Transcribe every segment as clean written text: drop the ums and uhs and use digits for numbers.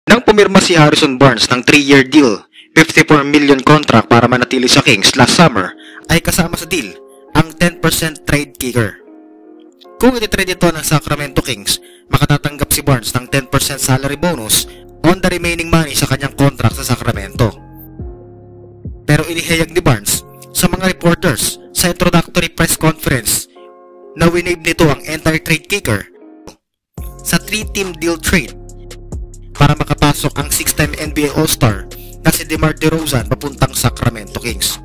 Nang pumirma si Harrison Barnes ng 3-year deal, 54 million contract para manatili sa Kings last summer, ay kasama sa deal ang 10% trade kicker. Kung ititrade ito ng Sacramento Kings, makatatanggap si Barnes ng 10% salary bonus on the remaining money sa kanyang contract sa Sacramento. Pero inihayag ni Barnes sa mga reporters sa introductory press conference na winave nito ang entire trade kicker sa 3-team deal trade para makapasok ang 6-time NBA All-Star na si DeMar DeRozan papuntang Sacramento Kings.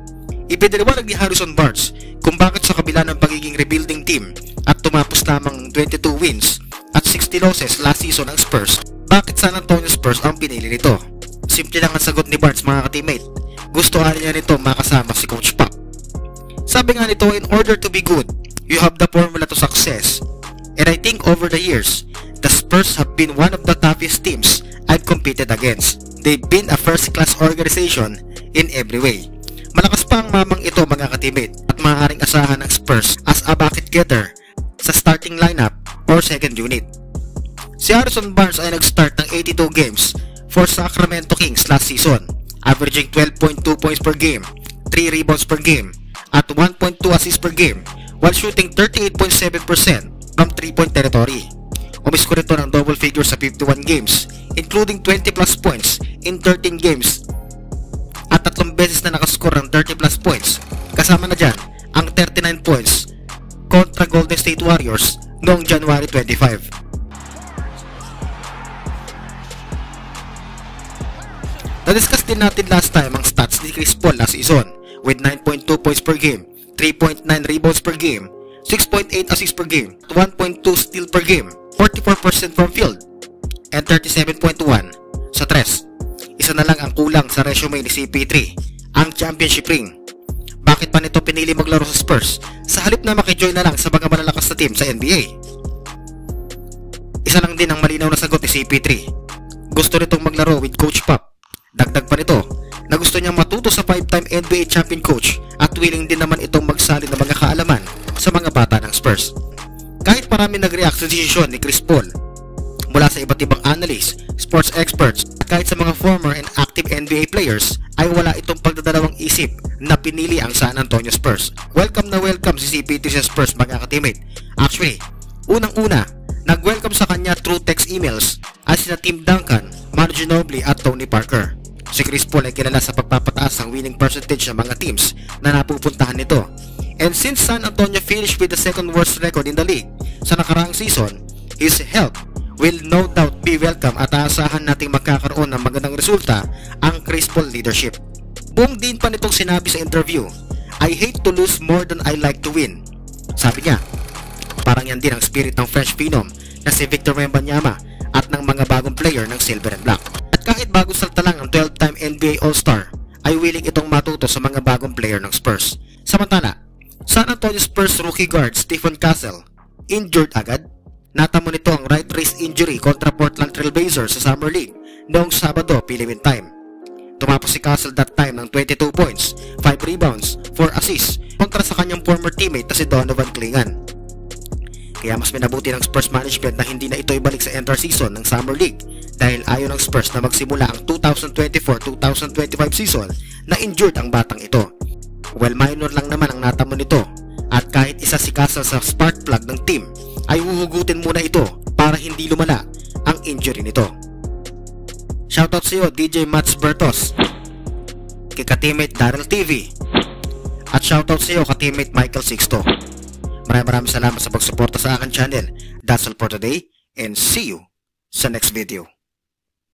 Ipinaliwanag ni Harrison Barnes kung bakit sa kabila ng pagiging rebuilding team at tumapos lamang 22 wins at 60 losses last season ang Spurs, bakit San Antonio Spurs ang pinili nito. Simple lang ang sagot ni Barnes, mga ka-teammate. Gusto niya nito makasama si Coach Pop. Sabi nga nito, in order to be good, you have the formula to success. And I think over the years, the Spurs have been one of the toughest teams I've competed against. They've been a first-class organization in every way. Malakas pa ang mamang ito, mga ka-teammate, at maaaring asahan ng Spurs as a bucket getter sa starting lineup or second unit. Si Harrison Barnes ay nag-start ng 82 games for Sacramento Kings last season, averaging 12.2 points per game, 3 rebounds per game, at 1.2 assists per game, while shooting 38.7% from 3-point territory. Umiskor ito ng double figures sa 51 games, including 20 plus points in 13 games, at 3 beses na nakascore ng 30 plus points. Kasama na dyan ang 39 points kontra Golden State Warriors noong January 25. Na-discuss din natin last time ang stats ni Chris Paul last season with 9.2 points per game, 3.9 rebounds per game, 6.8 assists per game, 1.2 steal per game, 44% from field, and 37.1 sa tres. Isa na lang ang kulang sa resume ni CP3, ang championship ring. Bakit pa nito pinili maglaro sa Spurs sa halip na makijoin na lang sa mga malalakas na team sa NBA? Isa lang din ang malinaw na sagot ni CP3. Gusto nitong maglaro with Coach Pop. Dagdag pa nito na gusto niyang matuto sa 5-time NBA champion coach at willing din naman itong magsalin ng mga kaalaman sa mga bata ng Spurs. Kahit marami nag-react sa desisyon ni Chris Paul, mula sa iba't ibang analysts, sports experts, at kahit sa mga former and active NBA players, ay wala itong pagdadalawang isip na pinili ang San Antonio Spurs. Welcome na welcome si CP3 sa Spurs, mga ka-teammate. Actually, unang-una, nag-welcome sa kanya through text emails ay sina Tim Duncan, Manu Ginobili at Tony Parker. Si Chris Paul ay kilala sa pagpapataas ng winning percentage ng mga teams na napupuntahan nito. And since San Antonio finished with the second worst record in the league sa nakaraang season, his help will no doubt be welcome at aasahan nating magkakaroon ng magandang resulta ang Chris Paul leadership. Buong din pa nitong sinabi sa interview, I hate to lose more than I like to win. Sabi niya, parang yan din ang spirit ng French phenom na si Victor Wembanyama at ng mga bagong player ng Silver and Black. At kahit bago salta lang ang 12-time NBA All-Star, ay willing itong matuto sa mga bagong player ng Spurs. Samantala, San Antonio Spurs rookie guard Stephen Castle, injured agad. Natamo nito ang right wrist injury kontra Portland Trail Blazers sa Summer League noong Sabado, Philippine time. Tumapos si Castle that time ng 22 points, 5 rebounds, 4 assists kontra sa kanyang former teammate na si Donovan Clingan. Kaya mas minabuti ng Spurs management na hindi na ito ibalik sa entire season ng Summer League dahil ayaw ng Spurs na magsimula ang 2024-2025 season na injured ang batang ito. Well, minor lang naman ang natamo nito at kahit isa si Castle sa spark plug ng team ay huhugutin muna ito para hindi lumala ang injury nito. Shoutout sa iyo DJ Mats Bertos, kay ka-teammate Daryl TV, at shoutout sa iyo ka-teammate Michael Sixto. Maraming salamat sa pagsuporta sa akin channel. That's all for today and see you sa next video.